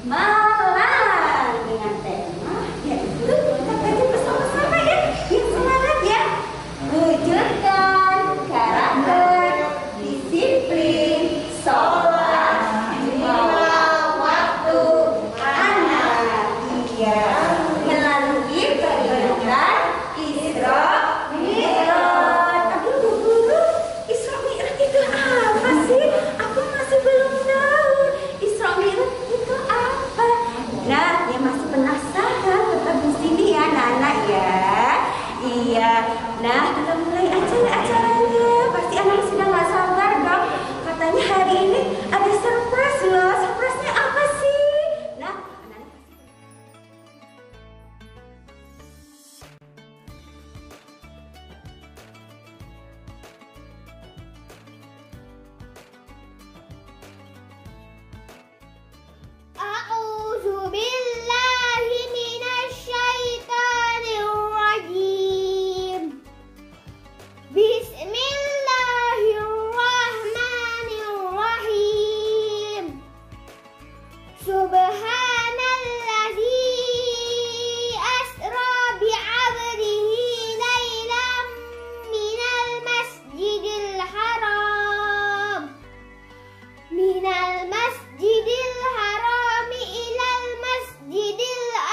Malam dengan tema yaitu kita kaji bersama-sama ya, yang semangat ya. Wujudkan karakter, disiplin, sholat, lima waktu anak. Iya, melalui kegiatan Isra Mi'raj. Aduh guru, Isra Mi'raj itu apa sih? Aku masih belum tahu. Isra Mi'raj itu apa? Nah, yang masih penasaran tetap di sini ya, anak-anak ya. Iya. Nah, kita mulai acaranya. Pasti anak sudah nggak sabar dong. Katanya hari ini ada surprise loh. Surprise-nya apa sih? Nah, anak-anak pasti. A'udzu billahi minasyaitonir rajim. Bismillahirrahmanirrahim. Subhanallazi asra bi'abdihi lailan minal masjidil haram. Ilal masjidil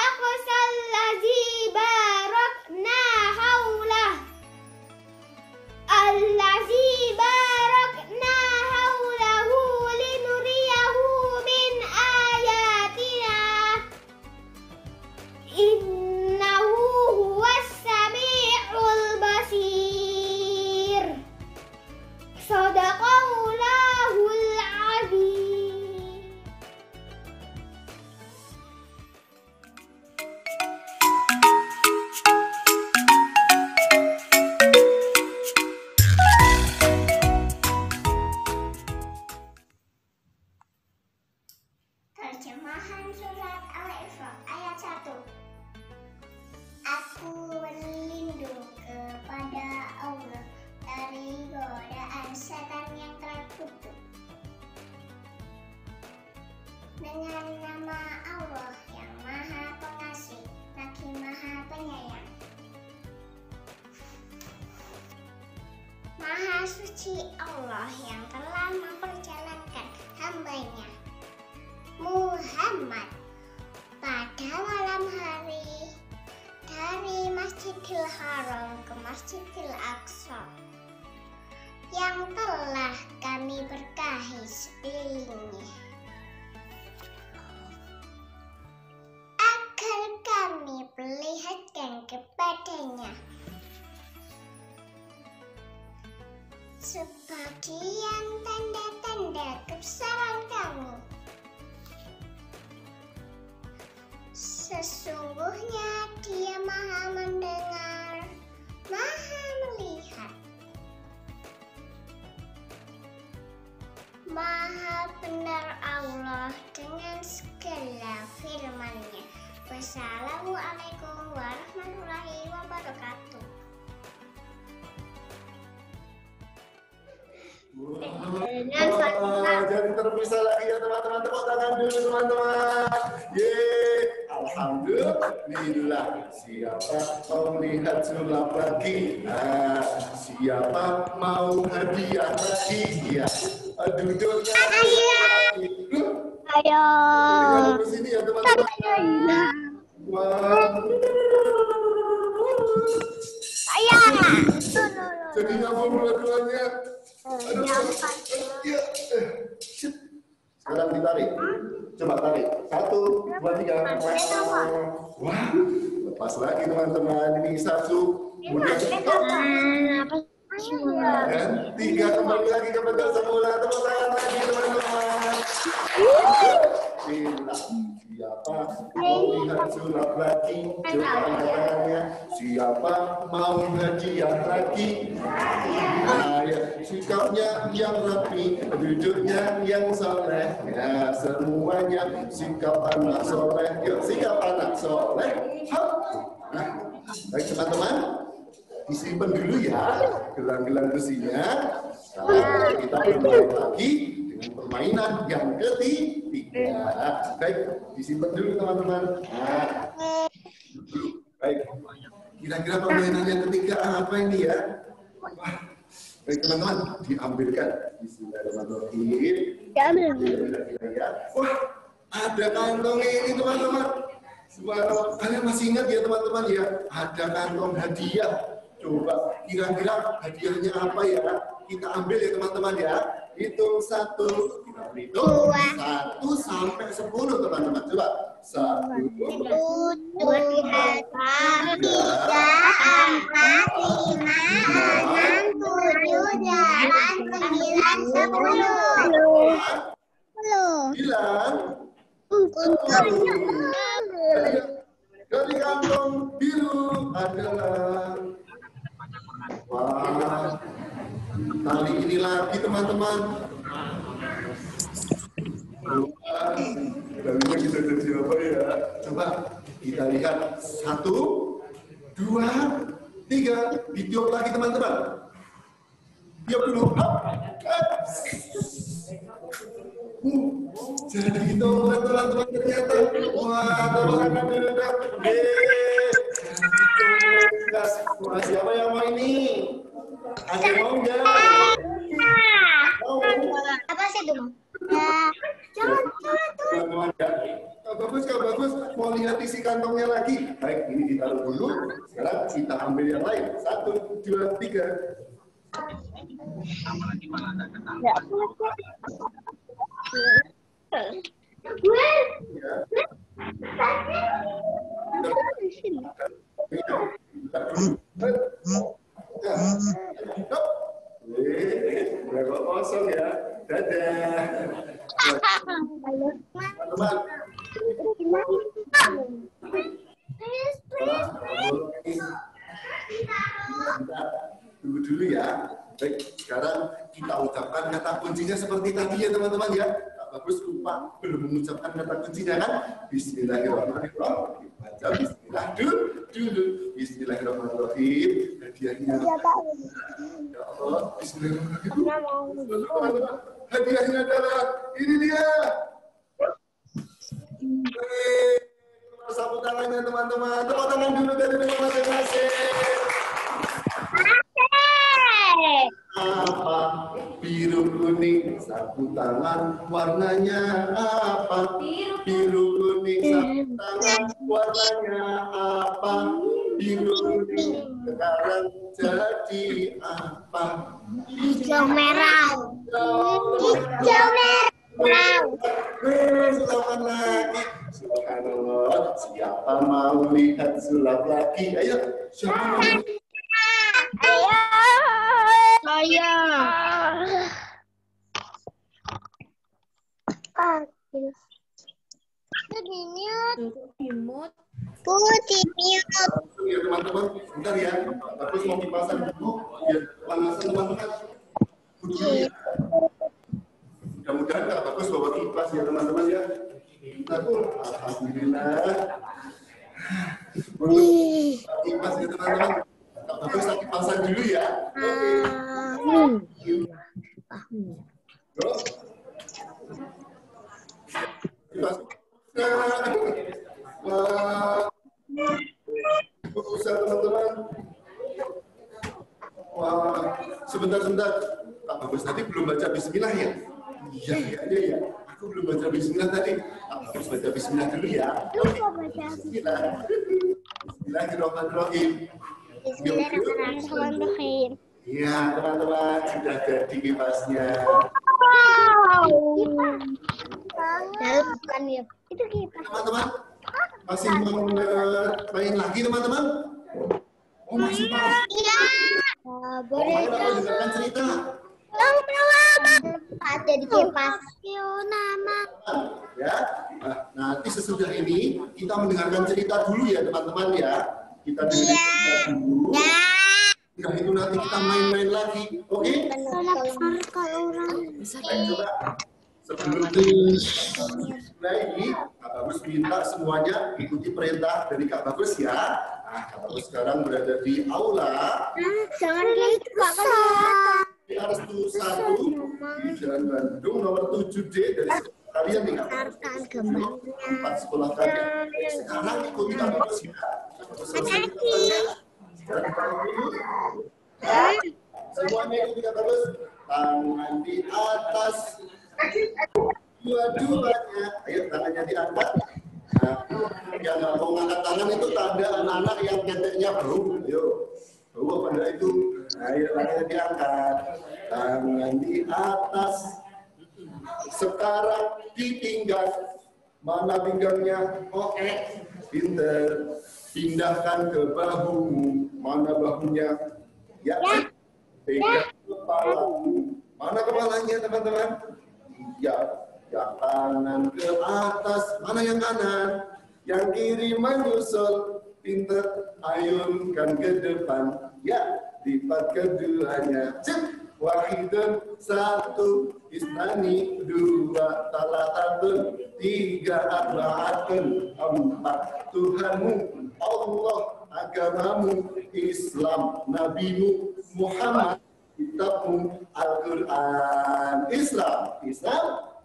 aqsa allazi barakna haulah. Linuriyahu min ayatina. Innahu huwas sami'ul basir. Shadaqallahul azim. Terjemahan surat Al-Isra ayat 1. Aku berlindung kepada Allah dari godaan setan yang terkutuk. Dengan nama Allah yang Maha Pengasih lagi Maha Penyayang. Maha suci Allah yang telah memperjalankan hamba-Nya Muhammad pada malam hari dari Masjidil Haram ke Masjidil Aqsa yang telah kami berkahi sekelilingnya, agar kami perlihatkan kepadanya sebagian tanda-tanda kebesaran kami. Sesungguhnya Dia Maha mendengar, Maha melihat. Maha benar Allah dengan segala firman-Nya. Wassalamualaikum warahmatullahi wabarakatuh. Dengan Fatihah. bisa lagi ya teman-teman. Tepuk tangan dulu teman-teman. Yeay, alhamdulillah. Siapa mau lihat sulap lagi? Siapa mau hadiah lagi? Ya, duduknya. Ayo. Ke sini ya teman-teman. Wah. Jadi nyambung dua-duanya. Aduh. Ya. Sekarang ditarik. Coba tarik. 1, 2, 3. Wah. Lepas lagi teman-teman. Ini 1. Kemudian 3 kembali lagi ke bentuk semula. Tepuk tangan lagi teman-teman. Siapa mau lihat sulap lagi? Coba angkat tangannya. Siapa mau hadiah lagi? Nah, ya. Sikapnya yang rapi, duduknya yang soleh. Ya, semuanya sikap anak soleh. Yuk, sikap anak soleh. Nah, baik teman-teman, disimpan dulu ya gelang-gelang besinya. Sekarang kita bermain lagi dengan permainan yang ketiga. Baik, disimpan dulu teman-teman. Nah, baik. Kira-kira permainan yang ketiga apa ini ya? Wah, baik teman-teman, diambilkan. Bismillahirrahmanirrahim. Wah, ada kantong ini teman-teman. Kalian masih ingat ya teman-teman ya? Ada kantong hadiah. Coba kira-kira hadiahnya apa ya? Kita ambil ya teman-teman ya. Hitung 1, kita hitung 1 sampai 10 teman-teman. Coba 1, 2, 3, 4, 5, 6, 7, 8, 9, 10. Dari kantong biru adalah wah, tali ini lagi teman-teman. Talinya bisa dari siapa ya? Coba kita lihat 1, 2, 3. Tiup lagi teman-teman. Tiup dulu. Jadi itu teman-teman ternyata. Wah, teman-teman udah. Wah, siapa yang mau ini? Ada yang mau nggak? Mau? Apa sih itu? Jangan. Bagus, bagus. Mau lihat isi kantongnya lagi? Baik, ini ditaruh dulu. Sekarang kita ambil yang lain. 1, 2, 3. Berapa kosong ya? Dadah. Teman-teman. Tunggu dulu ya. Baik, sekarang kita ucapkan kata kuncinya seperti tadi ya teman-teman ya. Bagus lupa belum mengucapkan kata kuncinya kan? Bismillahirrahmanirrahim. Baca bismillah dulu. Bismillahirrahmanirrahim. Hadiahnya. Ya Allah, bismillahirrahmanirrahim. Hadiahnya adalah ini dia. Sapu tangannya teman-teman. Tepuk tangan dulu dari rumah masing-masing. Apa? Biru kuning sapu tangan warnanya apa? Biru kuning sapu tangan warnanya apa? Biru kuning sekarang jadi apa? Hijau merah. Hijau merah. Selamat lagi. Subhanallah. Siapa mau lihat sulap lagi? Ayo. Siapa mau? Saya. Putih miut. Ya teman-teman, bentar ya. Terus mau dipasang dulu. Ya, panasan teman-teman. Mudah-mudahan Kak Bagus bawa kipas ya teman-teman ya. Alhamdulillah. Kipas ya teman-teman. Kak Bagus lagi pasang dulu ya. Oke. Sebentar. Kak Bagus tadi belum baca bismillah ya? Iya. Aku belum baca bismillah tadi. Kak Bagus baca bismillah dulu ya. Bismillah. Bismillahirrahmanirrahim. Bismillahirrahmanirrahim. Iya, teman-teman, sudah jadi kipasnya. Bukan ya. Itu kipas. Teman-teman, masih mau main lagi, teman-teman? Oh, masih mau? Iya. Boleh kita dengarkan cerita. Ada di kipas. Ya, nanti sesudah ini kita mendengarkan cerita dulu ya, teman-teman ya. Kita dengarkan cerita dulu. Setelah itu nanti kita main-main lagi, oke? Baik, coba. Sebelum mulai ini, Kak Bagus minta semuanya ikuti perintah dari Kak Bagus ya. Nah, Kak Bagus sekarang berada di aula. Jangan gitu, Kak. Di Arstu 1 di Jalan Bandung nomor 7D dari sekolah kalian nih, Kak Bagus. Tempat sekolah kalian. Sekarang ikuti Kak Bagus ya. Semuanya ikuti Kak Bagus. Tangan di atas. Dua-duanya. Ayo tangannya diangkat. Nah, yang nggak mau ngangkat tangan itu tanda anak-anak yang keteknya bau. Ayo. Bau apa enggak itu? Ayo tangannya diangkat. Tangan di atas. Sekarang ditinggal. Mana pinggangnya? Oke. Pinter. Pindahkan ke bahumu. Mana bahunya? Ya. Pegang kepalamu. Mana kepalanya, teman-teman? Ya, yang kanan ke atas. Mana yang kanan? Yang kiri menyusul. Pinter, ayunkan ke depan. Ya, lipat keduanya. Cek. Wahidun, satu. Isnani, dua. Talatatun, tiga. Arba'atun, empat. Tuhanmu, Allah, agamamu, Islam, Nabimu, Muhammad, kitabmu, Al-Quran. Islam,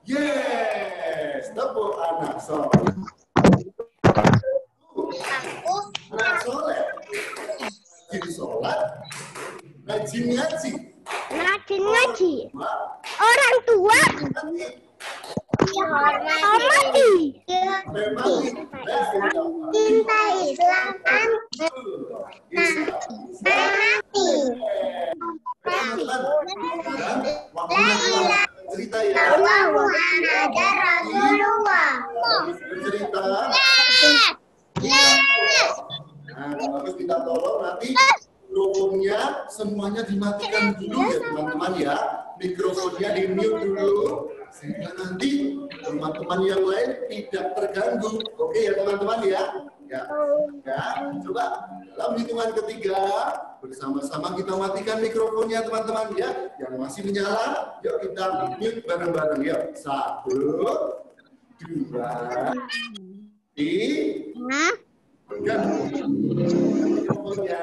yes, tepuk anak soleh. Anak soleh, jadi sholat, rajin ngaji. Orang tua. Hormati. Cinta Islam. Cerita ya. Cerita. Nah, harus kita tolong nanti mikrofonnya semuanya dimatikan dulu ya teman-teman ya. Mikrofonnya di mute dulu sehingga nanti teman-teman yang lain tidak terganggu. Oke ya teman-teman ya. Ya, coba dalam hitungan ketiga bersama-sama kita matikan mikrofonnya teman-teman ya. Yang masih menyala, yuk kita mute bareng-bareng ya. 1, 2, 3. Mikrofonnya.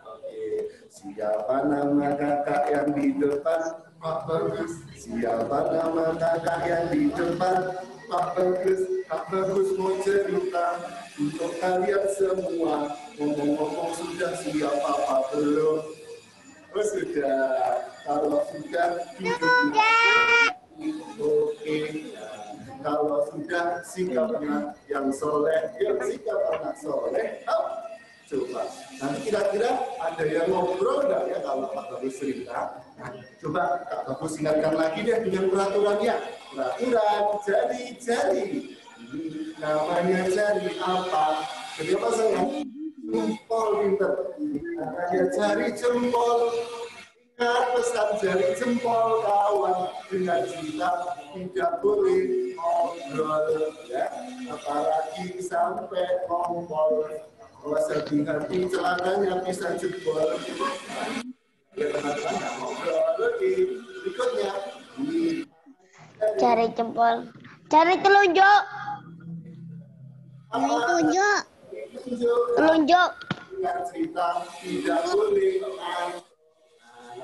Oke, siapa nama kakak yang di depan? Pak Bagus. Siapa nama kakak yang di depan? Pak Bagus. Pak Bagus mau cerita untuk kalian semua. Ngomong-ngomong sudah siap apa belum? Oh sudah. Kalau sudah, oke. Kalau sudah sikap anak yang soleh, ya sikap anak soleh. Coba, nanti kira-kira ada yang ngobrol nggak ya kalau Pak Bagus cerita? Nah, coba Kak Bagus ingatkan lagi deh dengan peraturannya. Peraturan jari-jari. Namanya jari apa? Jadi apa sayang? Jempol pinter. Namanya jari jempol. Ingat pesan jari jempol kawan. Dengan cinta tidak boleh ngobrol. Ya. Apalagi sampai ngompol. Kalau sedih hati celananya bisa jempol. Ya teman-teman ngobrol lagi. Berikutnya. Cari jempol. Cari telunjuk. Telunjuk. Telunjuk. Dengan cerita tidak boleh.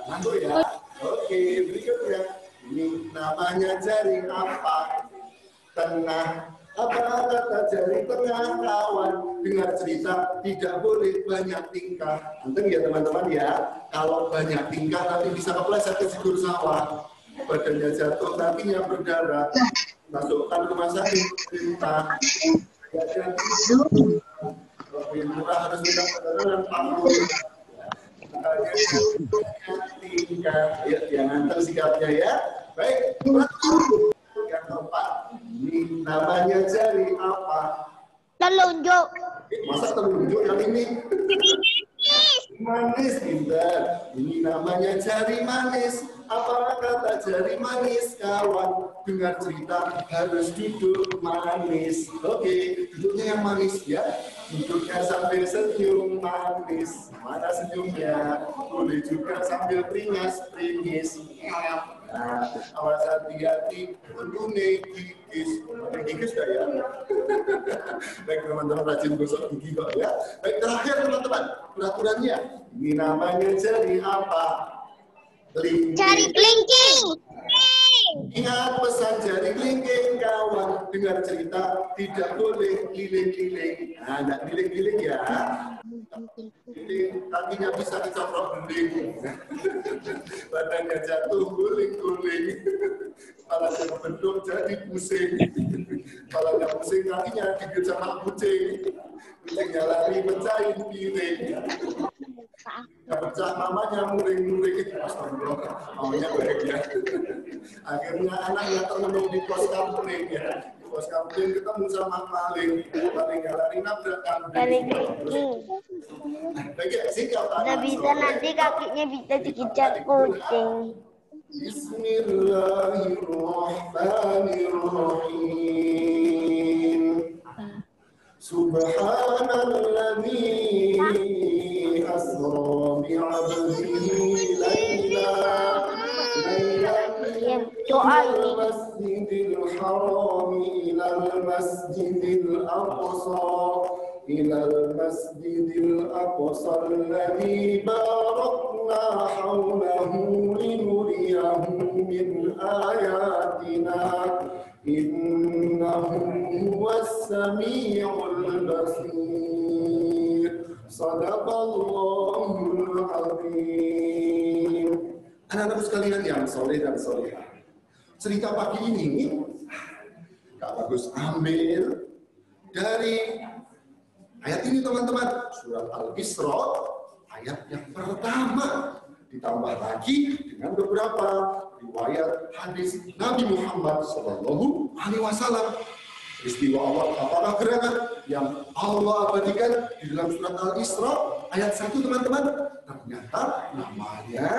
Masuk ya. Oke, berikutnya. Ini namanya jari apa? Tengah Apa kata jari tengah kawan? Dengar cerita tidak boleh banyak tingkah. Penting ya teman-teman ya. Kalau banyak tingkah nanti bisa kepleset ke sikur sawah. Badannya jatuh, kakinya berdarah. Masukkan rumah sakit perintah. Lebih murah harus minta pertolongan pampun. Tingkah. Ya, jangan tahu sikapnya ya. Baik. Yang keempat, ini namanya jari apa? Telunjuk. Masa telunjuk yang ini? Manis, pintar. Ini namanya jari manis. Apa kata jari manis, kawan? Dengar cerita harus duduk manis. Oke, duduknya yang manis ya. Duduknya sambil senyum manis. Mana senyumnya? Boleh juga sambil peringas-peringis. Nah, awas hati-hati, menune gigis. Gigis gak ya? Baik teman-teman, rajin gosok gigi kok ya. Baik, terakhir teman-teman, peraturannya. Ini namanya jari apa? Jari kelingking. Ingat pesan jari kelingking, kawan. Dengar cerita, tidak boleh liling-liling. Nah, tidak liling-liling ya. Liling, kakinya bisa dicoprok beling. Badannya jatuh, guling-guling. Kepalanya kebentuk, jadi pusing. Kepalanya pusing, kakinya digigit sama kucing. Kucingnya lari, pecahin piring. Ya pecah mamanya muring-muring. Astagfirullah, mamanya baik ya. Akhirnya anaknya termenung di pos kampling ya. Di pos kampling ketemu sama maling. Malingnya lari nabrak kambing. Baik ya, sikap Udah bisa nanti kakinya bisa dikejar kucing. Bismillahirrahmanirrahim. Subhanalladzi asra bi'abdihi Doa إلى ini. المسجد الحرام إلى المسجد الأقصى إلى المسجد الأقصى الذي باركنا حوله لنريه من آياتنا إنه هو السميع البصير صدق الله العظيم. Anak-anak sekalian yang soleh dan solehah, cerita pagi ini Kak Bagus ambil dari ayat ini teman-teman, surat Al-Isra ayat yang pertama, ditambah lagi dengan beberapa riwayat hadis Nabi Muhammad SAW. Peristiwa Allah, apakah gerakan yang Allah abadikan di dalam surat Al-Isra ayat 1 teman-teman? Ternyata namanya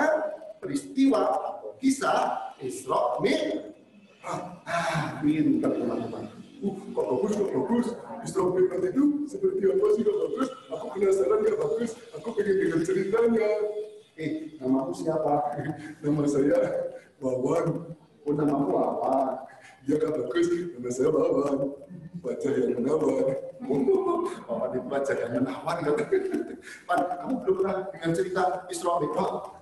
peristiwa atau kisah Isra Mi'raj. Pintar teman-teman. Kok bagus. Isra Mi'raj itu seperti apa sih Kak Bagus? Aku penasaran Kak Bagus. Aku pengen dengar ceritanya. Namamu siapa? Nama saya Wawan. Oh, namamu apa? Ya Kak Bagus, nama saya Wawan. Baca yang menawan. Wawan itu baca yang menawan. Pan, kamu belum pernah dengan cerita Isra Mi'raj?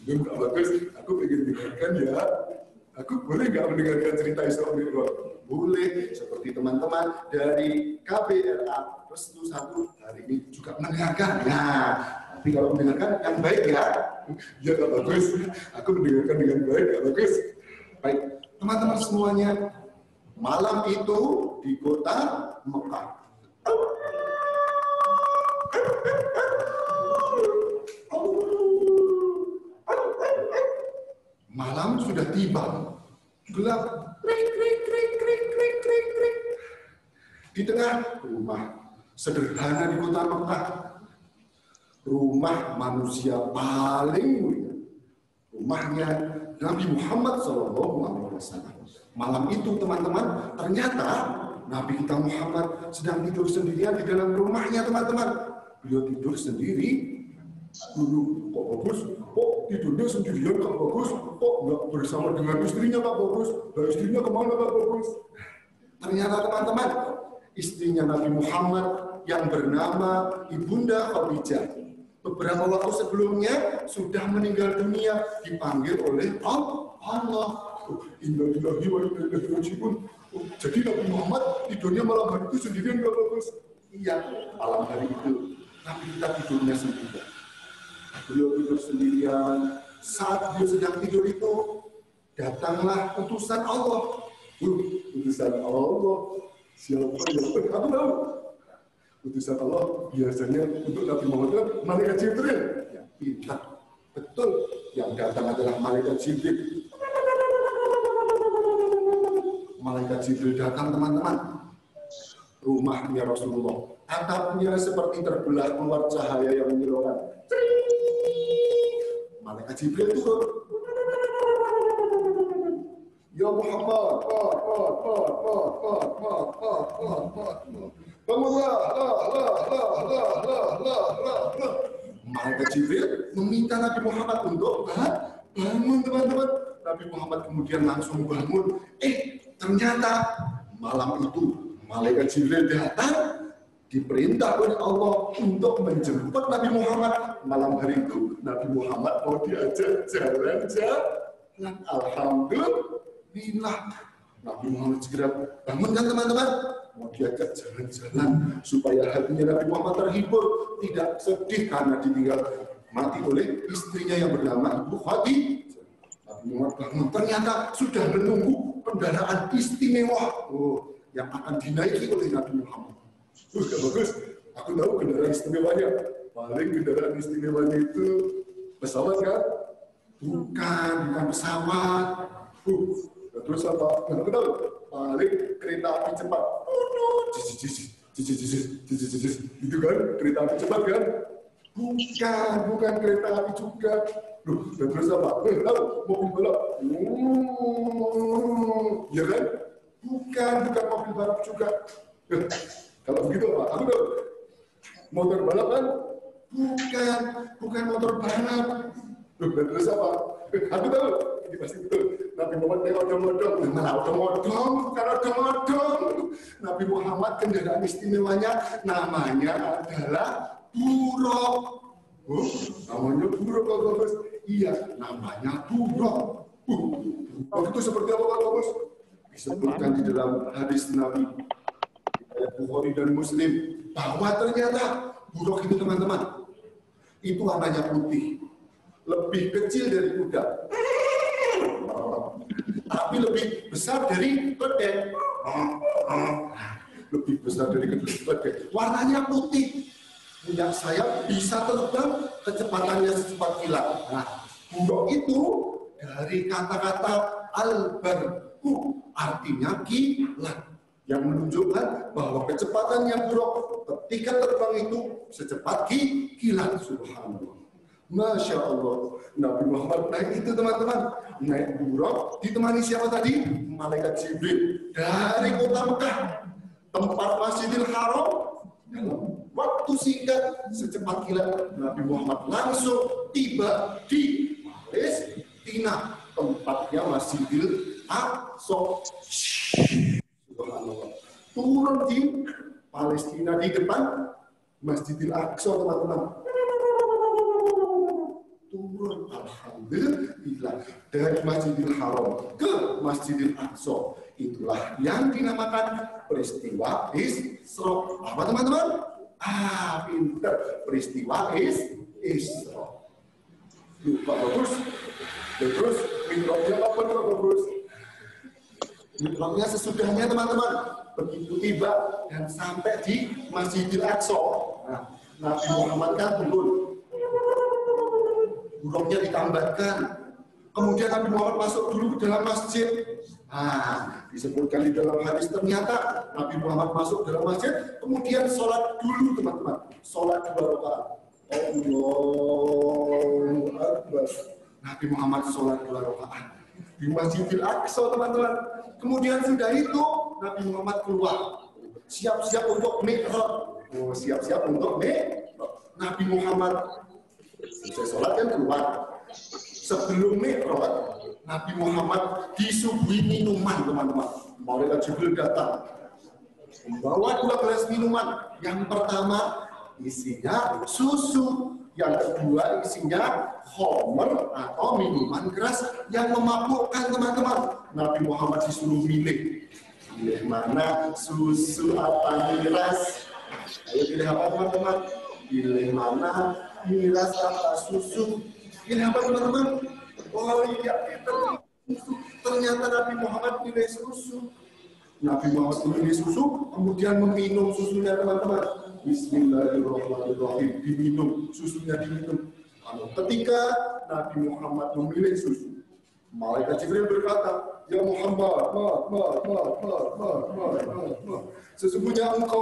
Belum Kak Bagus, aku pengen dengarkan ya. Aku boleh nggak mendengarkan cerita Isra Mi'raj? Boleh, seperti teman-teman dari KBRA Restu 1 hari ini juga mendengarkan. Nah, tapi kalau mendengarkan yang baik ya. Ya Kak Bagus, aku mendengarkan dengan baik Kak Bagus. Baik, teman-teman semuanya, malam itu di kota Mekah. Malam sudah tiba, gelap, di tengah rumah sederhana di kota Mekah, rumah manusia paling mulia, rumahnya Nabi Muhammad SAW. Malam itu teman-teman, ternyata Nabi kita Muhammad sedang tidur sendirian di dalam rumahnya teman-teman. Beliau tidur sendiri. Dulu, kok Bagus? Kok tidurnya sendirian Kak Bagus? Kok nggak bersama dengan istrinya Kak Bagus? Dan istrinya kemana Kak Bagus? Ternyata teman-teman, istrinya Nabi Muhammad yang bernama Ibunda Khadijah beberapa waktu sebelumnya sudah meninggal dunia, dipanggil oleh Allah. Innalillahi wa inna ilaihi raji'un. Jadi Nabi Muhammad tidurnya malam hari itu sendirian nggak bagus? Iya, malam hari itu. Tapi kita tidurnya sendirian. Beliau tidur sendirian. Saat beliau sedang tidur itu, datanglah utusan Allah. Utusan Allah. Siapa yang aku tahu? Utusan Allah biasanya untuk Nabi Muhammad itu malaikat Jibril. Ya, pintar. Betul. Yang datang adalah malaikat Jibril. Malaikat Jibril datang, teman-teman. Rumahnya Rasulullah. Atapnya seperti terbelah keluar cahaya yang menyilaukan. Malaikat Jibril turun. Ya Muhammad, bangunlah, Malaikat Jibril meminta Nabi Muhammad untuk bangun, teman-teman. Nabi Muhammad kemudian langsung bangun. Ternyata malam itu Malaikat Jibril datang, diperintah oleh Allah untuk menjemput Nabi Muhammad. Malam hari itu Nabi Muhammad mau diajak jalan-jalan. Alhamdulillah. Nabi Muhammad segera bangun kan teman-teman? Mau diajak jalan-jalan supaya hatinya Nabi Muhammad terhibur, tidak sedih karena ditinggal mati oleh istrinya yang bernama Ibu Khadijah. Nabi Muhammad bangun, ternyata sudah menunggu kendaraan istimewa yang akan dinaiki oleh Nabi Muhammad. Gak bagus, aku tahu kendaraan istimewanya. Paling kendaraan istimewanya itu pesawat kan? Bukan pesawat. Terus apa? Aku tahu, paling kereta api cepat. Itu kan kereta api cepat kan? Bukan kereta api juga. Dan terus apa? Tahu, mobil balap. Ya kan? Bukan mobil balap juga. Kalau begitu apa? Aku tahu. Motor balap kan? Bukan motor balap. Dan terus apa? Aku tahu. Ini pasti betul. Nabi Muhammad naik odong-odong. Bukan odong-odong. Nabi Muhammad kendaraan istimewanya namanya adalah buruk. Namanya buruk, Pak Bos. Iya, namanya buruk. Itu seperti apa, Pak Bos? Disebutkan di dalam hadis Nabi Bukhari dan Muslim bahwa ternyata buruk itu, teman-teman, itu warnanya putih, lebih kecil dari kuda, tapi lebih besar dari keledai. Lebih besar dari keledai. Warnanya putih. Punya sayap bisa terbang kecepatannya secepat kilat. Nah, buruk itu dari kata-kata al-barqu, artinya kilat, yang menunjukkan bahwa kecepatan yang buruk ketika terbang itu secepat kilat. Subhanallah. Masya Allah. Nabi Muhammad naik itu, teman-teman, naik buruk, ditemani siapa tadi? Malaikat Jibril dari kota Mekah, tempat Masjidil Haram. Dalam waktu singkat, secepat kilat, Nabi Muhammad langsung tiba di Palestina, tempatnya Masjidil Aqsa. Subhanallah. Turun di Palestina di depan Masjidil Aqsa, teman-teman. Turun, alhamdulillah, dari Masjidil Haram ke Masjidil Aqsa. Itulah yang dinamakan peristiwa Isra. Apa, teman-teman? Pinter. Peristiwa Isra. Pak Bagus. Terus mikrofnya apa, Pak Bagus? Mikrofnya sesudahnya, teman-teman. Begitu tiba dan sampai di Masjidil Aqsa. Nah, Nabi Muhammad kan turun. Buruknya ditambahkan. Kemudian Nabi Muhammad masuk dulu ke dalam masjid. Disebutkan di dalam hadis, ternyata Nabi Muhammad masuk dalam masjid, kemudian sholat dulu, teman-teman. Sholat 2 rakaat. Allahu Akbar. Nabi Muhammad sholat 2 rakaat di Masjidil Aqsa, teman-teman. Kemudian sudah itu Nabi Muhammad keluar, siap-siap untuk mi'raj. Siap-siap untuk mi'raj. Nabi Muhammad selesai sholat kan keluar. Sebelum mi'raj, Nabi Muhammad disuguhi minuman, teman-teman. Malaikat Jibril datang membawa 2 gelas minuman. Yang pertama isinya susu, Yang kedua isinya khamr atau minuman keras yang memabukkan teman-teman. Nabi Muhammad disuruh milih. Pilih mana, susu apa miras? Ayo pilih apa teman-teman? Pilih mana, miras apa susu? Pilih apa teman-teman? Oh iya, susu. Ternyata Nabi Muhammad pilih susu. Nabi Muhammad memilih susu, kemudian meminum susunya teman-teman. Bismillahirrahmanirrahim. Diminum, susunya diminum. Ketika Nabi Muhammad memilih susu, malaikat Jibril berkata, ya Muhammad, sesungguhnya engkau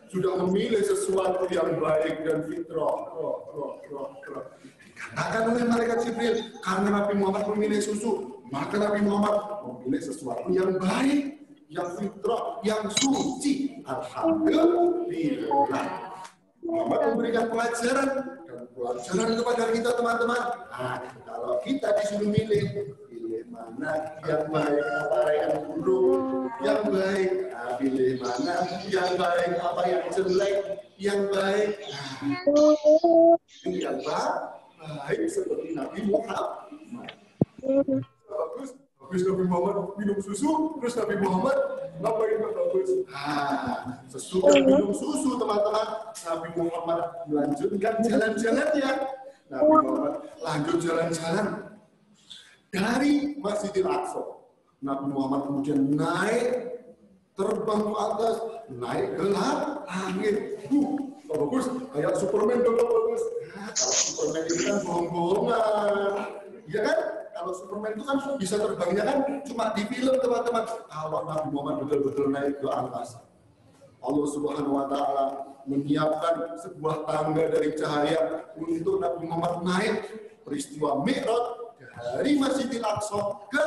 sudah memilih sesuatu yang baik dan fitrah. Katakan oleh malaikat Jibril, karena Nabi Muhammad memilih susu, maka Nabi Muhammad memilih sesuatu yang baik, yang fitrah, yang suci. Alhamdulillah. Muhammad memberikan pelajaran dan pelajaran kepada kita teman-teman. Nah, kalau kita disuruh milih mana yang baik, apa yang buruk, yang baik, pilih mana yang baik, apa yang jelek, yang baik, yang baik seperti Nabi Muhammad. Habis Nabi Muhammad minum susu, terus Nabi Muhammad ngapain Pak bagus? Sesudah minum susu teman-teman, Nabi Muhammad melanjutkan jalan-jalannya. Nabi Muhammad lanjut jalan-jalan dari Masjidil Aqsa. Nabi Muhammad kemudian naik, terbang ke atas, naik ke langit. Bagus, kayak Superman dong bagus. Kalau Superman itu kan bohong-bohongan, ya kan? Kalau Superman itu kan bisa terbangnya kan cuma di film teman-teman. Kalau Nabi Muhammad betul-betul naik ke angkasa, Allah Subhanahu Wa Taala menyiapkan sebuah tangga dari cahaya untuk Nabi Muhammad naik. Peristiwa Mi'raj dari Masjidil Aqsa ke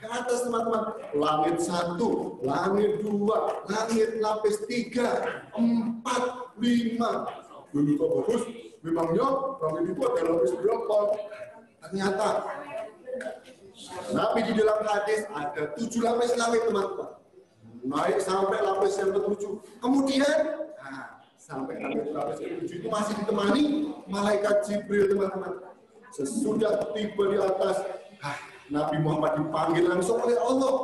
atas teman-teman. Langit 1, langit 2, langit lapis 3, 4, 5. Dulu kok bagus. Memangnya langit itu ada lapis berapa? Ternyata Nabi di dalam hadis ada 7 lapis langit teman-teman. Naik sampai lapis yang ke-7. Kemudian sampai lapis ke-7 itu masih ditemani malaikat Jibril teman-teman. Sesudah tiba di atas, Nabi Muhammad dipanggil langsung oleh Allah.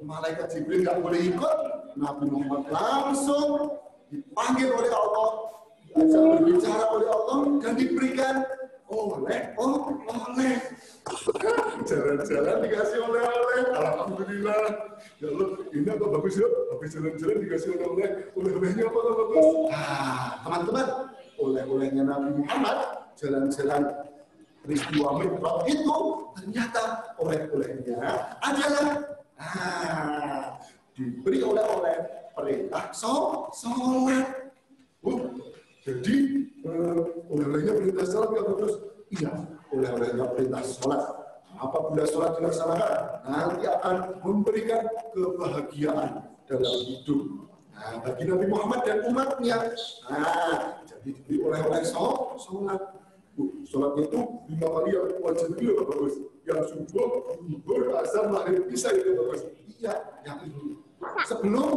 Malaikat Jibril nggak boleh ikut. Nabi Muhammad langsung dipanggil oleh Allah, diajak berbicara oleh Allah dan diberikan oleh. Jalan-jalan dikasih oleh-oleh. Alhamdulillah. Ya Allah, ini apa bagus ya? Habis jalan-jalan dikasih oleh-oleh. Oleh-olehnya apa bagus? Teman-teman, oleh-olehnya Nabi Muhammad jalan-jalan peristiwa Mi'raj itu ternyata oleh-olehnya adalah diberi oleh-oleh perintah sholat. Jadi oleh-olehnya perintah sholat ya bagus. Iya, oleh-olehnya perintah sholat. Apabila sholat dilaksanakan, nanti akan memberikan kebahagiaan dalam hidup. Bagi Nabi Muhammad dan umatnya. Jadi diberi oleh-oleh sholat. Sholatnya itu 5 kali yang wajib dulu bagus. Yang subuh, zuhur, asar, maghrib, isya itu bagus. Iya, yang itu. Sebelum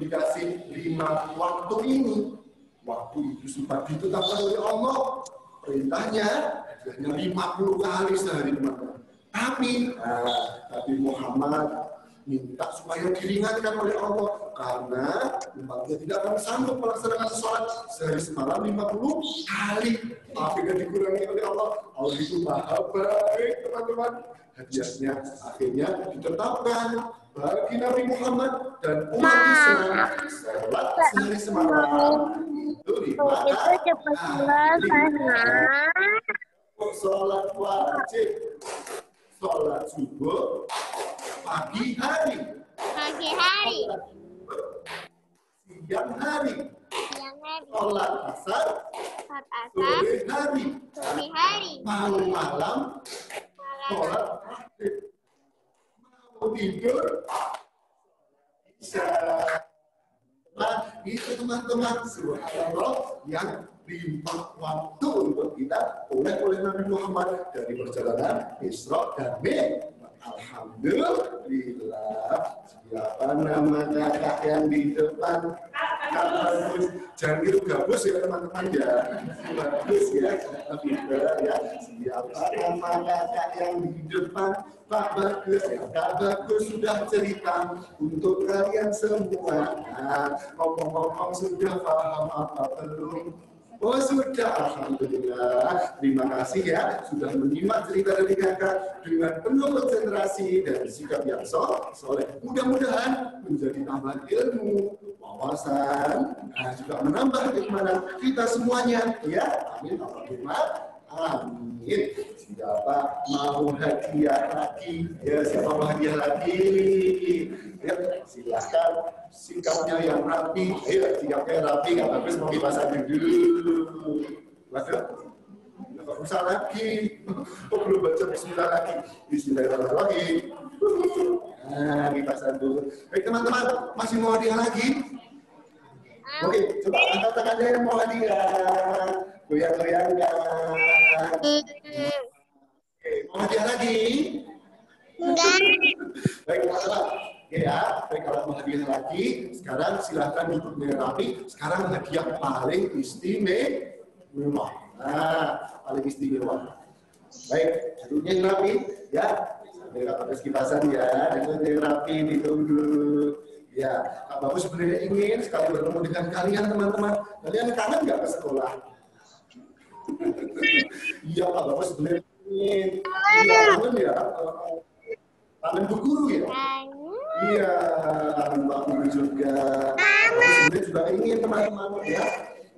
dikasih 5 waktu ini, waktu itu sempat ditetapkan oleh Allah. Perintahnya hanya 50 kali sehari teman-teman. Tapi Nabi Muhammad minta supaya diringankan oleh Allah karena umatnya tidak akan sanggup melaksanakan sholat sehari semalam 50 kali. Tapi tidak dikurangi oleh Allah. Allah itu maha baik teman-teman. Hadiahnya akhirnya ditetapkan bagi Nabi Muhammad dan umat Islam sholat sehari semalam itu sholat wajib, sholat subuh pagi hari, siang hari, sholat asar, sore hari, malam, sholat maghrib, mau tidur, bisa. Nah, itu teman-teman subhanallah yang 5 waktu untuk kita oleh Nabi Muhammad dari perjalanan Isra dan Mi'raj. Alhamdulillah. Siapa nama kakak yang di depan? sikap bagus. Jangan gitu gabus ya teman-teman ya. Bagus ya. Pinter ya. Siapa nama kakak yang di depan? Pak Bagus ya. Kak Bagus sudah cerita untuk kalian semua. Ngomong-ngomong sudah paham apa belum? Oh sudah, alhamdulillah. Terima kasih ya sudah menyimak cerita dari kakak dengan penuh konsentrasi dan sikap yang soleh. Mudah-mudahan menjadi tambahan ilmu, wawasan, dan juga menambah keimanan kita semuanya. Ya, amin. Amin. Siapa mau hadiah lagi? Ya, siapa mau hadiah lagi? Ya, silakan sikapnya yang rapi. Ya, sikapnya rapi. Nggak bagus mau dipasangin dulu. Waduh, nggak usah lagi. Oh, belum baca bismillah lagi. Bismillahirrahmanirrahim. Nah, dipasang dulu. Baik teman-teman, masih mau hadiah lagi? Oke, coba angkat tangannya yang mau hadiah. Goyang-goyangkan. Oke, mau hadiah lagi? Enggak. Baik, teman-teman. Ya, baik kalau mau hadiah lagi, sekarang silahkan duduknya rapi. Sekarang hadiah paling istimewa. Nah, paling istimewa. Baik, duduknya yang rapi. Ya, sambil pakai kipasan ya. Duduknya yang rapi, ditunggu. Ya, Kak Bagus sebenarnya ingin sekali bertemu dengan kalian teman-teman. Kalian kangen nggak ke sekolah? Iya, Kak Bagus sebenarnya ingin. Iya, kangen ya. Kangen Bu Guru ya? Iya, kangen Pak Guru juga. Sebenarnya juga ingin teman-teman ya.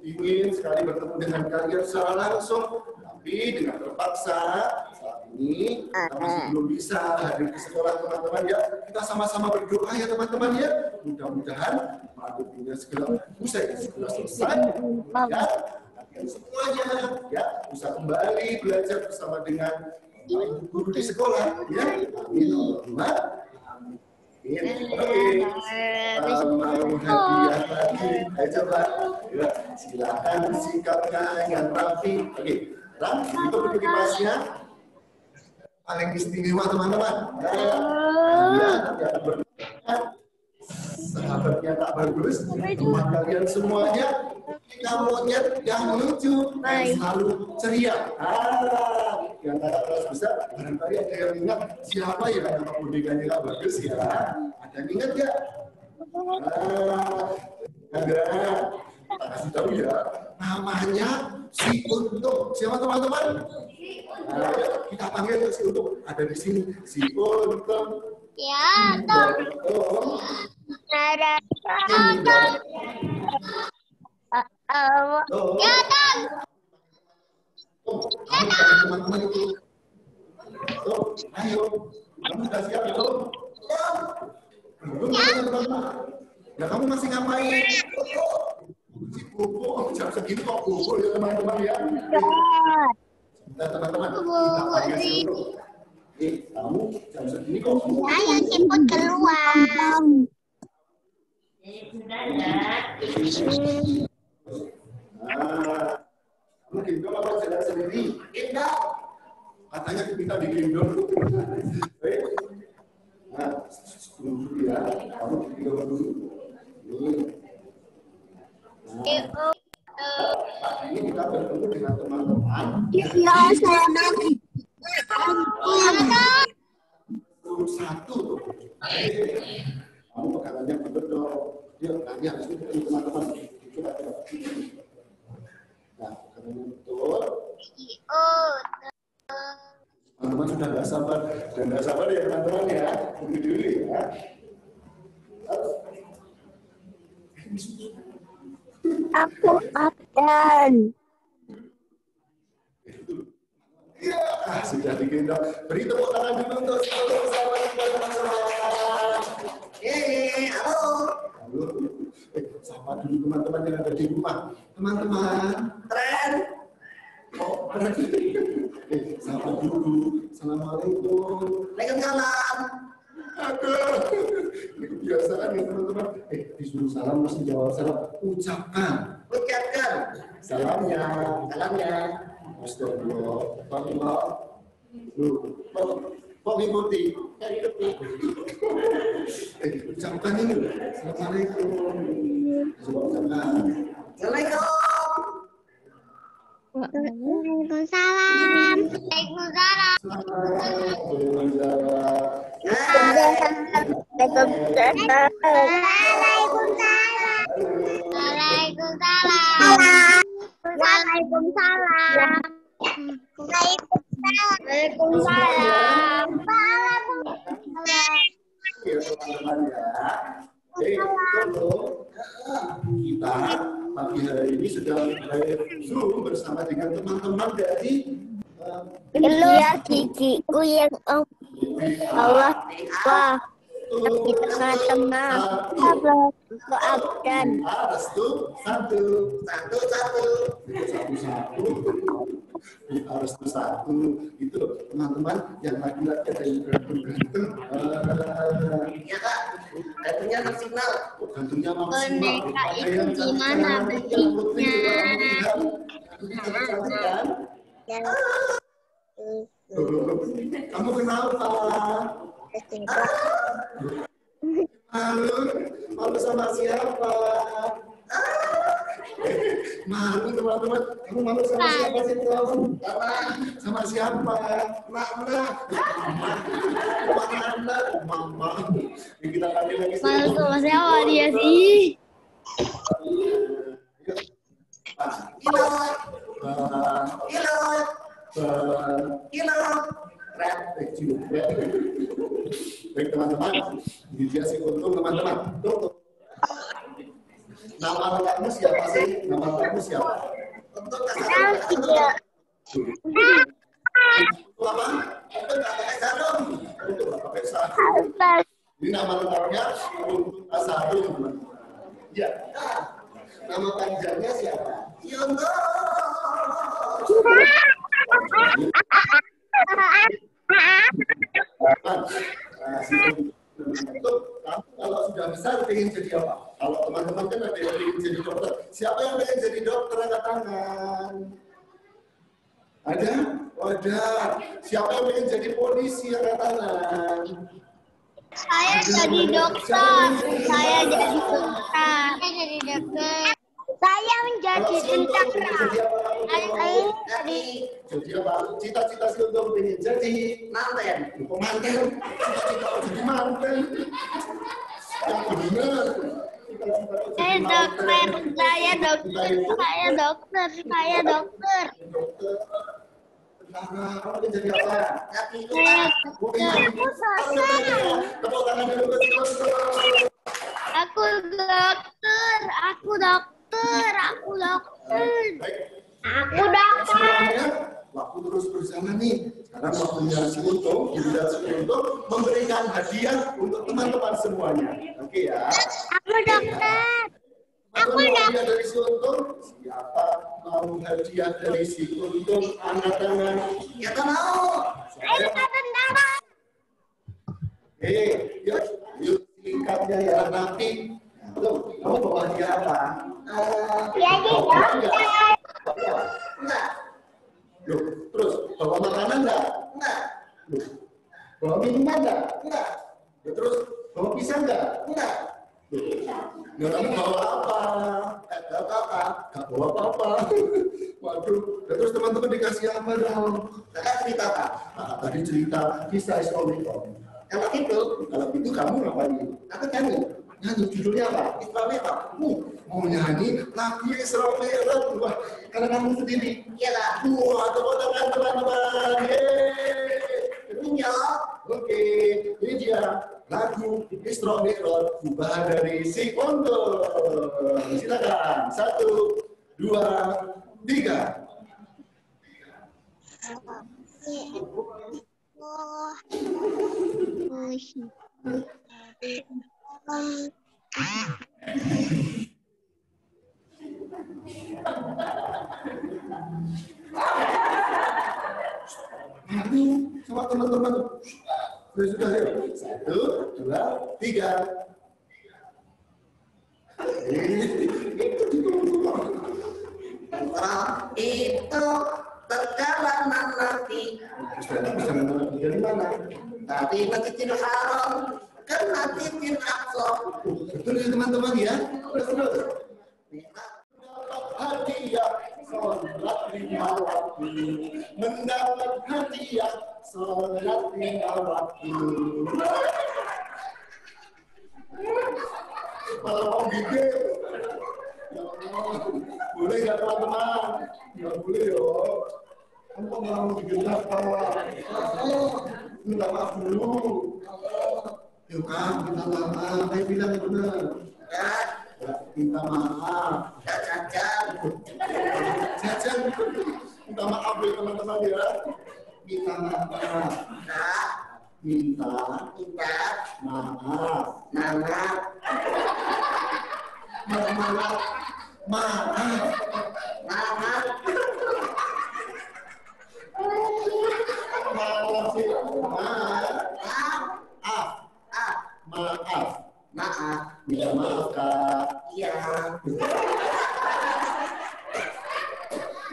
Ingin sekali bertemu dengan kalian secara langsung. Tapi dengan terpaksa saat ini kita masih belum bisa hadir ke sekolah teman-teman ya. Kita sama-sama berdoa ya teman-teman ya. Mudah-mudahan pandeminya segera usai, segera selesai. Ya, kalian semuanya ya bisa kembali belajar bersama dengan guru di sekolah ya. Amin. Oke, mau hadiah lagi? Ayo coba. Ya, silakan sikapnya yang rapi. Oke. Nah, itu bentuk kipasnya paling istimewa teman-teman. Ya, nanti akan berdoa. Sahabatnya tak bagus, teman kalian semuanya, monyet yang lucu dan selalu ceria. Yang kakak kelas besar, barangkali ada yang ingat siapa ya nama bonekanya Kak Bagus ya? Ada yang ingat ya? Ada. Kita kasih tahu ya, namanya si Untung. Siapa teman-teman? Nah, kita panggil si Untung. Ada di sini si Untung. Ya, Tom. Ada Tom. Ya, Tom. Teman-teman itu. Tuh, ayo. Kamu sudah siap ya, Tom? Belum, teman-teman. Ya, kamu masih ngapain? Si Bobo, jam segini kok Bobo ya teman-teman ya. Nah teman-teman, kita panggil si Bobo. Kamu jam segini kok Bobo. Ayo cepet keluar. Nah, kamu gendong apa jalan sendiri? Gendong. Katanya kita digendong. Baik. Nah, dulu ya. Kamu digendong dulu. Ini kita bertemu dengan teman-teman. Ya, saya nanti. Satu. Kamu pegangannya betul dong. Yuk, nanya teman-teman. Nah, pegangannya betul. Teman-teman sudah nggak sabar dan nggak sabar ya teman-teman ya. Tunggu dulu ya. Aku akan. Ya, sudah digendong. Beri tepuk tangan dulu untuk bersama teman-teman. Halo. Halo. Sapa dulu teman-teman yang ada di rumah. Teman-teman, keren. Oh, keren. Sapa dulu. Assalamualaikum. Waalaikumsalam. Aduh, ini kebiasaan ya teman-teman. Disuruh salam mesti jawab salam. Ucapkan. Salamnya. Astagfirullah. Kok ngikuti? Ucapkan ini. Assalamualaikum. Assalamualaikum. Waalaikumsalam. Waalaikumsalam. Waalaikumsalam. Waalaikumsalam. Waalaikumsalam. Ya teman-teman ya. Kita pagi hari ini sedang live Zoom bersama dengan teman-teman dari Lihat gigiku yang Allah tapi tengah-tengah abdan satu itu teman-teman yang laki-laki ada yang ganteng. Ya Kak, gantungnya maksimal. Gantungnya maksimal. boneka itu gimana bentuknya Kamu kenapa? Malu sama siapa? Malu teman-teman, kamu malu sama siapa sih kamu? Sama siapa? Mama. Kita kali lagi. malu sama siapa dia sih Baik teman-teman, dikasih untung teman-teman. Tuh. Nama lengkapmu siapa sih? Nama lengkapmu siapa? Untuk apa? Ini nama lengkapnya untuk Asarung, teman-teman. Ya. Nama panjangnya siapa? Yondo. Kalau sudah besar pengen jadi apa? Kalau teman-teman kan ada yang pengen jadi dokter. Siapa yang pengen jadi dokter angkat tangan? Ada? Oh, ada. Siapa yang pengen jadi polisi angkat tangan? saya jadi dokter saya jadi dokter saya menjadi tentara Jadi apa? Cita-cita sih untuk pengen jadi manten. pemanten. Cita-cita jadi manten. Yang benar. saya dokter Nah, kamu pengen jadi apa? Tapi itu saya Tepuk tangan dulu ke dokter. aku dokter Baik. Semuanya, waktu terus berjalan nih. Sekarang waktunya si Untung, memberikan hadiah untuk teman-teman semuanya. Oke ya. aku dokter Hadiah dari si Untung. Siapa mau hadiah dari si Untung? Angkat tangan. ya tak mau. saya tentara Yuk singkatnya ya nanti. Kamu bawa hadiah apa? Enggak. Loh, terus bawa makanan enggak? Enggak. Loh, bawa minuman enggak? Enggak. Loh, terus bawa pisang enggak? Enggak. Loh, kamu bawa apa? Enggak apa-apa. Enggak bawa apa-apa. Waduh, terus teman-teman dikasih apa dong? Kakak cerita Pak. Nah, tadi cerita kisah Israel. Kalau itu Kamu ngapain? aku nyanyi. Nyanyi judulnya apa? Israel. Mau nyanyi lagu Israel. Wah, karena kamu sendiri. Iya Kak. Wah, tepuk tangan teman-teman. Yeay. Oke, ini dia lagu Isra Mi'raj ubah dari si Untung. Silakan, 1, 2, 3. Mari sama teman-teman. Sudah ya. 1, 2, 3. Itu perjalanan nanti Bisa dari mana? dari Masjidil Haram kan nanti dirasok. Betul ya teman-teman ya. Terus. Hadiah sholat 5 waktu, mendapat hadiah sholat 5 waktu. Malah mau gigit. Ya Allah, boleh nggak teman-teman? Nggak boleh yo. Kamu malah mau gigit ketawa. Minta maaf dulu. Yuk kan, minta maaf. Ayo bilang yang benar. Ya, Minta maaf. jajan. Jajan. Minta maaf ya teman-teman ya. Minta maaf. Minta Minta maaf. nama Maaf. Maaf. nama Maaf sih. Maaf. Maaf. maaf. Minta maaf kak. Iya.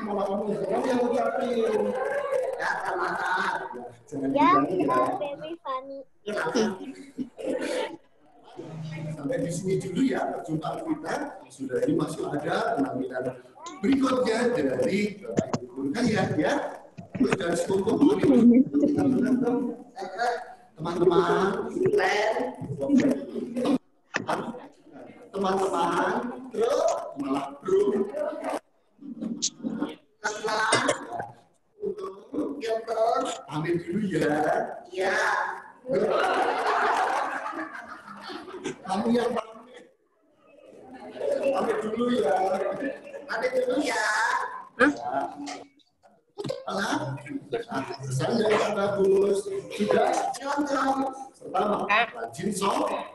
Malah kamu yang ucapin. Ya, maaf. Jangan Ya, diulangi ya. baby funny. Sampai di sini dulu ya perjumpaan kita. Sudah ini masih ada penampilan berikutnya dari Bapak Ibu Guru kalian ya. Terus dari sekolah teman-teman, teman-teman, terus malah bro. Ambil dulu ya. Iya. Kamu yang pamit. Ambil dulu ya. Ada dulu ya. Alah, pesan yang bagus. Sudah. Contoh. Pertama, rajin sholat.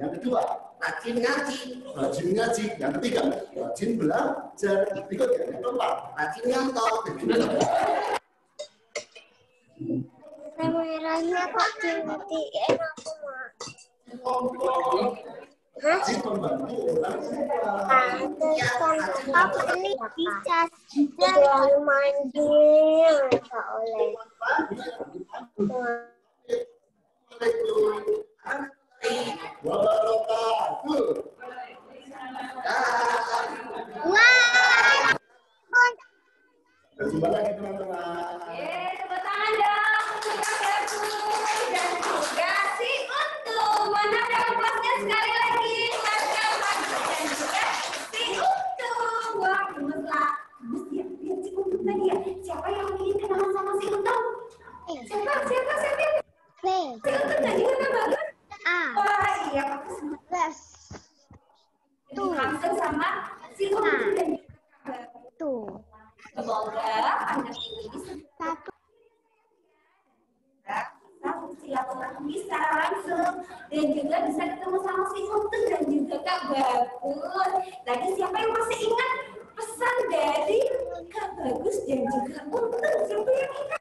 Yang kedua, Rajin ngaji. rajin ngaji. Yang ketiga, rajin belajar. Berikutnya, yang keempat, Rajin nyontoh. Kameranya kok dimatiin aku mah. rajin membantu orang tua. Apa ini bisa jadi manggil nggak oleh. Wabarakatuh. Wah, Jumpa lagi teman-teman. Tepuk tangan dong untuk Kak Bagus dan juga si Untung. Mana dong kelasnya sekali lagi, Mas Kak Bagus dan juga si Untung. Wah, gemes ya, lihat si Untung tadi ya. Siapa yang ingin kenalan sama si Untung? Siapa? B, Si Untung tadi Kak Bagus? A, Wah, iya, bagus. plus, Langsung sama si Untung dan juga Kak Bagus. tuh, Semoga anak ini bisa satu, silaturahmi secara langsung dan juga bisa ketemu sama si Untung dan juga Kak Bagus. Tadi siapa yang masih ingat pesan dari Kak Bagus dan juga Untung? Siapa yang ingat?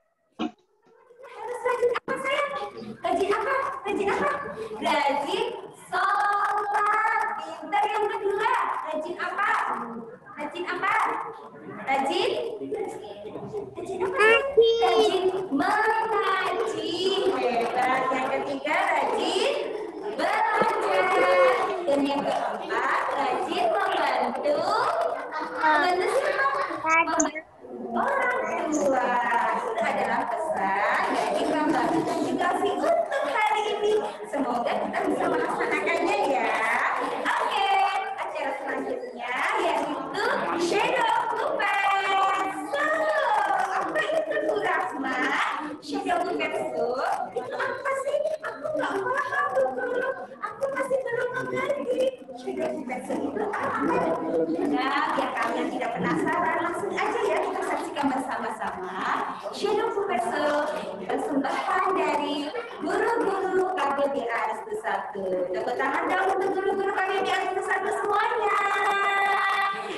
Harus rajin apa sayang? Rajin apa? Rajin apa? Rajin sholat. Pintar yang kedua. Rajin apa? Rajin apa? Rajin? Rajin apa? Rajin mengaji. Hebat. Yang ketiga rajin belajar. Dan yang keempat rajin membantu. Membantu siapa? Orang tua. Itu adalah pesan dari Kak Bagus dan juga si Untung hari ini. Semoga kita bisa melaksanakannya ya. Oke, acara selanjutnya yaitu Shadow Puppet. So, apa itu Bu Rasma? Shadow Puppet itu apa sih? Aku nggak paham Bu Guru. Aku masih belum mengerti. Shadow Puppet itu apa? Nah, biar kalian tidak penasaran, langsung aja ya kita saksikan bersama-sama. Shadow Puppet persembahan dari guru-guru KBD Aristu 1. Tepuk tangan dong untuk guru-guru KBD Aristu 1 semuanya.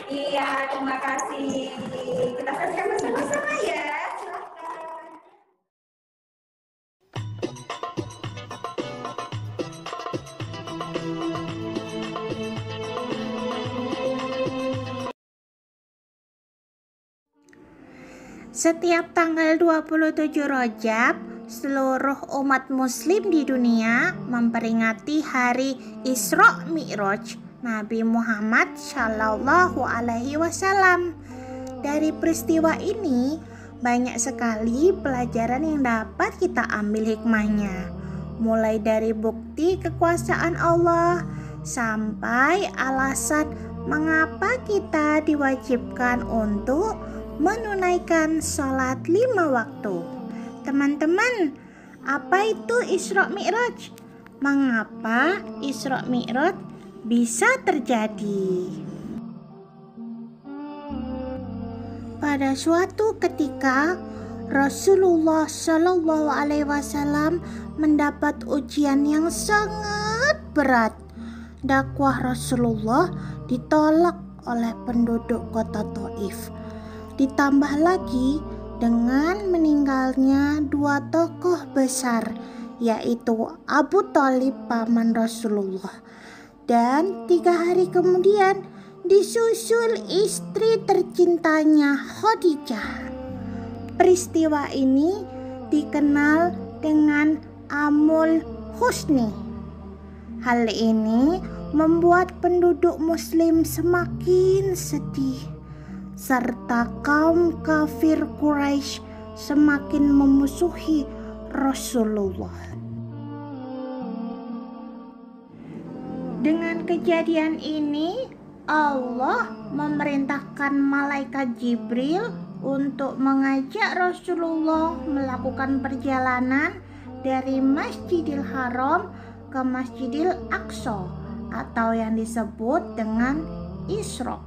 Iya, terima kasih. Kita saksikan bersama-sama ya. Silahkan. Setiap tanggal 27 Rajab, seluruh umat muslim di dunia memperingati hari Isra Mi'raj Nabi Muhammad Shallallahu Alaihi Wasallam. Dari peristiwa ini banyak sekali pelajaran yang dapat kita ambil hikmahnya, mulai dari bukti kekuasaan Allah sampai alasan mengapa kita diwajibkan untuk menunaikan sholat 5 waktu. Teman-teman, apa itu Isra Mi'raj? Mengapa Isra Mi'raj bisa terjadi? Pada suatu ketika Rasulullah Shallallahu Alaihi Wasallam mendapat ujian yang sangat berat. Dakwah Rasulullah ditolak oleh penduduk kota Taif. Ditambah lagi dengan meninggalnya 2 tokoh besar, yaitu Abu Thalib paman Rasulullah, dan 3 hari kemudian disusul istri tercintanya Khadijah. Peristiwa ini dikenal dengan Amul Husni. Hal ini membuat penduduk muslim semakin sedih, serta kaum kafir Quraisy semakin memusuhi Rasulullah. Dengan kejadian ini, Allah memerintahkan malaikat Jibril untuk mengajak Rasulullah melakukan perjalanan dari Masjidil Haram ke Masjidil Aqsa atau yang disebut dengan Isra,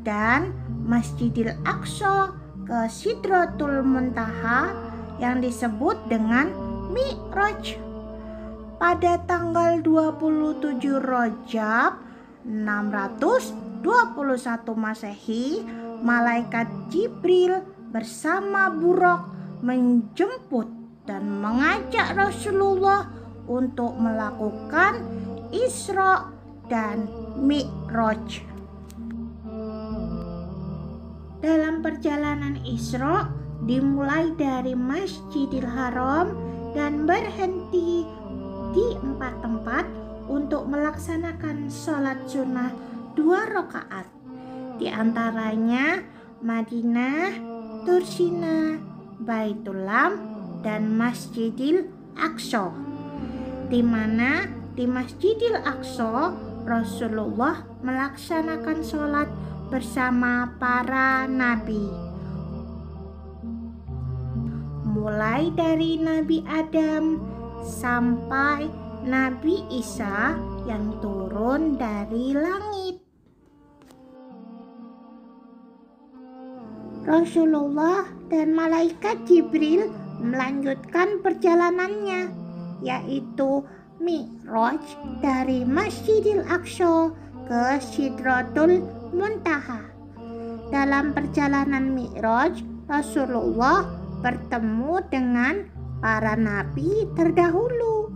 dan Masjidil Aqsa ke Sidratul Muntaha yang disebut dengan Mi'raj. Pada tanggal 27 Rajab 621 Masehi, malaikat Jibril bersama Buraq menjemput dan mengajak Rasulullah untuk melakukan Isra dan Mi'raj. Dalam perjalanan Isra dimulai dari Masjidil Haram dan berhenti di 4 tempat untuk melaksanakan sholat sunnah 2 rakaat. Di antaranya Madinah, Tursina, Baitullam, dan Masjidil Aqsa. Di mana di Masjidil Aqsa Rasulullah melaksanakan sholat bersama para nabi, mulai dari Nabi Adam sampai Nabi Isa yang turun dari langit. Rasulullah dan malaikat Jibril melanjutkan perjalanannya, yaitu Mi'raj dari Masjidil Aqsa ke Sidratul Muntaha. Dalam perjalanan Mi'raj, Rasulullah bertemu dengan para nabi terdahulu.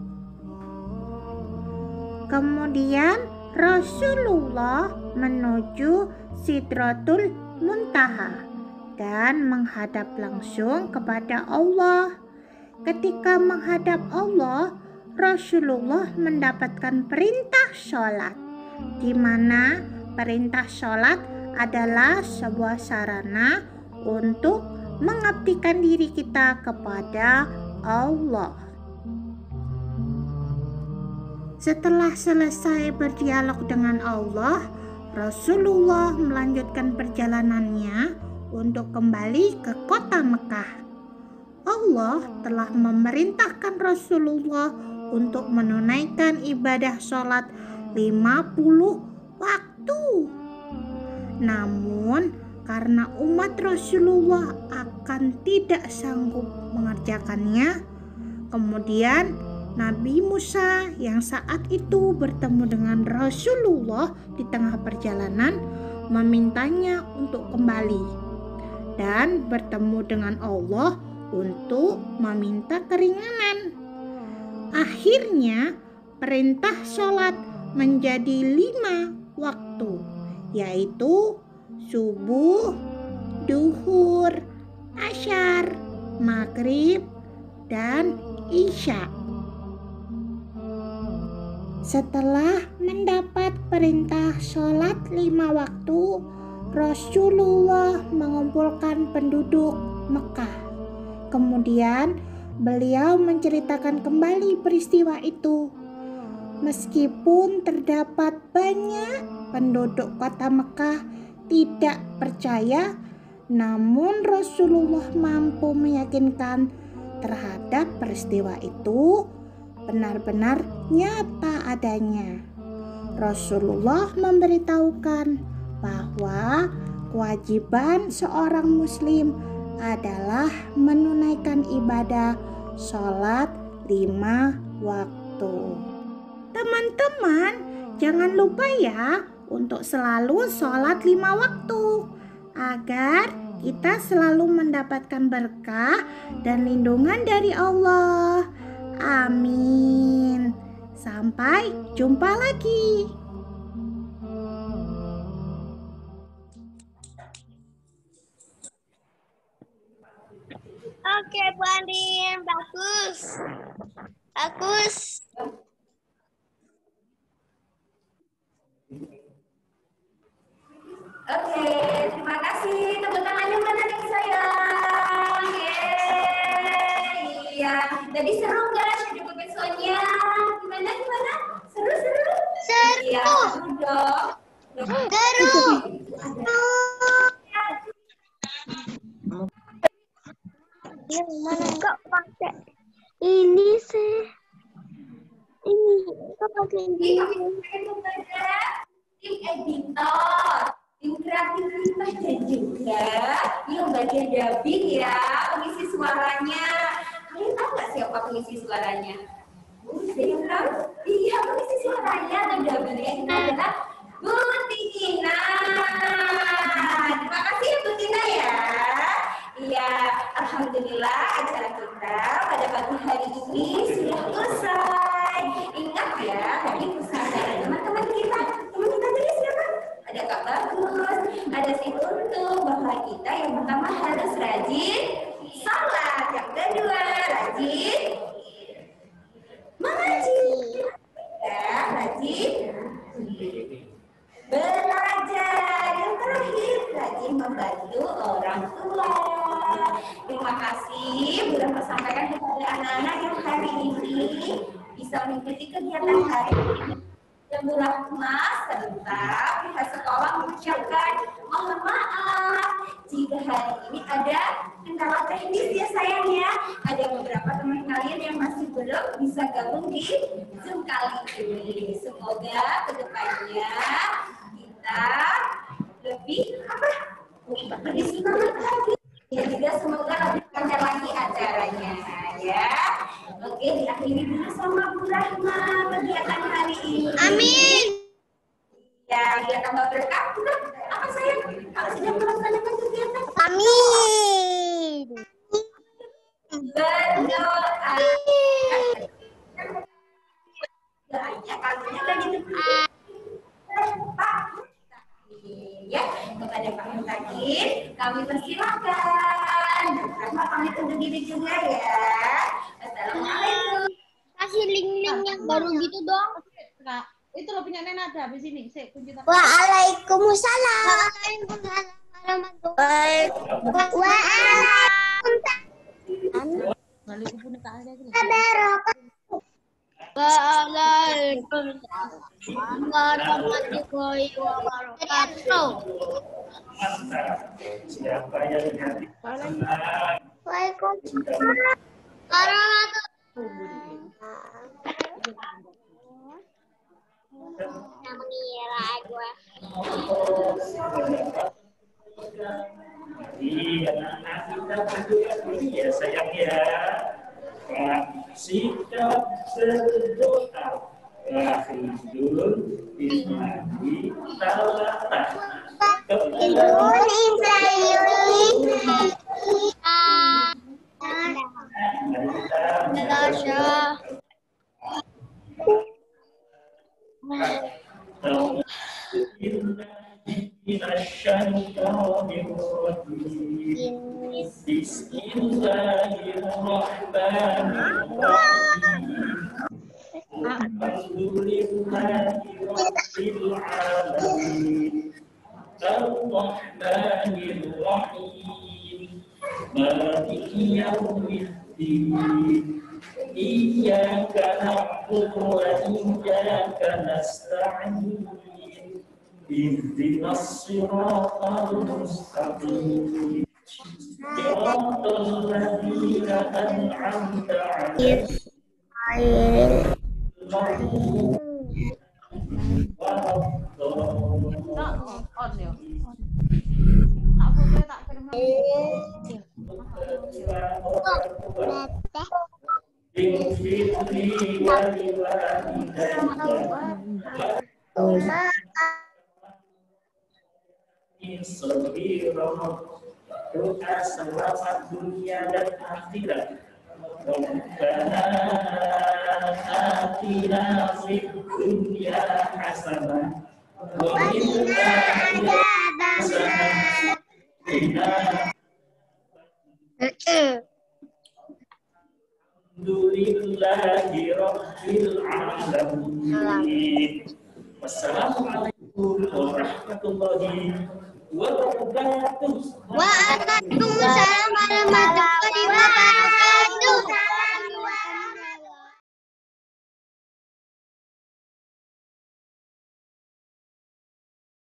Kemudian Rasulullah menuju Sidratul Muntaha dan menghadap langsung kepada Allah. Ketika menghadap Allah, Rasulullah mendapatkan perintah sholat, di mana perintah sholat adalah sebuah sarana untuk mengabdikan diri kita kepada Allah. Setelah selesai berdialog dengan Allah, Rasulullah melanjutkan perjalanannya untuk kembali ke kota Mekah. Allah telah memerintahkan Rasulullah untuk menunaikan ibadah sholat 50 waktu. Namun, karena umat Rasulullah akan tidak sanggup mengerjakannya, kemudian Nabi Musa yang saat itu bertemu dengan Rasulullah di tengah perjalanan memintanya untuk kembali dan bertemu dengan Allah untuk meminta keringanan. Akhirnya perintah sholat menjadi 5 waktu, yaitu subuh, duhur, asyar, maghrib, dan Isya. Setelah mendapat perintah sholat 5 waktu, Rasulullah mengumpulkan penduduk Mekah. Kemudian beliau menceritakan kembali peristiwa itu. Meskipun terdapat banyak penduduk kota Mekah tidak percaya, namun Rasulullah mampu meyakinkan terhadap peristiwa itu benar-benar nyata adanya. Rasulullah memberitahukan bahwa kewajiban seorang muslim adalah menunaikan ibadah sholat 5 waktu. Teman-teman, jangan lupa ya untuk selalu sholat 5 waktu agar kita selalu mendapatkan berkah dan lindungan dari Allah. Amin. Sampai jumpa lagi. Oke, Bu Andin, bagus. Bagus. Oke, terima kasih. Tepuk tangannya mana nih sayang? Yeay. Iya, tadi seru nggak shadow puppet show-nya? Gimana? Seru? Iya, seru dong. Seru. Yang mana enggak pakai ini sih? Ini kok pakai ini? Itu pada tim editor, tim kreativitas dan juga yang bagian dubbing ya, pengisi suaranya. Kalian tahu nggak siapa pengisi suaranya? Saya tahu. Iya, pengisi suaranya dan dubbingnya itu adalah Bu Tina. Terima kasih ya Bu Tina ya. Iya, alhamdulillah acara kita pada pagi hari ini sudah selesai. Ingat ya, tadi pesan teman-teman kita. Teman kita tadi siapa? Ada Kak Bagus, ada si Untung, bahwa kita yang pertama harus rajin sholat, yang kedua rajin mengaji, ya rajin belajar, yang terakhir rajin membantu orang tua. Terima kasih sudah sampaikan kepada anak-anak yang hari ini bisa mengikuti kegiatan hari ini. Yang berahmat serta pihak sekolah mengucapkan mohon maaf jika hari ini ada kendala teknis ya sayang ya. Ada beberapa teman kalian yang masih belum bisa gabung di Zoom kali ini. Semoga kedepannya kita lebih lebih semangat lagi. Dan juga semoga lebih lancar lagi acaranya ya. Oke, diakhiri dulu sama Bu Rahma kegiatan hari ini. Amin. Ya, biar tambah berkah. Apa sayang? Kalau sudah melaksanakan kegiatan. Amin. Berdoa. Doanya kalinya lagi Pak. Ya, kepada Pak Mutakin, kami persilakan. Rahma pamit undur diri juga ya. Assalamualaikum. Kasih link-link yang baru gitu dong. Kak, itu lo punya Nena ada habis ini. Sik, kunci tangan. Waalaikumsalam. Waalaikumsalam warahmatullahi wabarakatuh. Waalaikumsalam. Balik ke punya Kak ada gitu. Waalaikumsalam warahmatullahi wabarakatuh. Siapa yang nanti Waalaikumsalam warahmatullahi mengira gue. iya kita berdua ya sayang ya. Sikap berdoa Rahidul Ismadi Talata Idul Indonesia. Bismillahirrahmanirrahim. Bismillahirrahmanirrahim. Alhamdulillahirabbil alamin. Ar-Rahmanir-Rahim. Maliki yaumiddin. Iyyaka na'budu wa iyyaka nasta'in. Ihdinas siratal mustaqim. Siratal ladzina an'amta 'alaihim. On ya. Tak boleh tak kirim. Doa selamat dunia dan akhirat. Rabbana atina fid dunya hasanah wa qina adzabannar. Alhamdulillahi rabbil alamin. Wassalamualaikum warahmatullahi wabarakatuh. Waalaikumsalam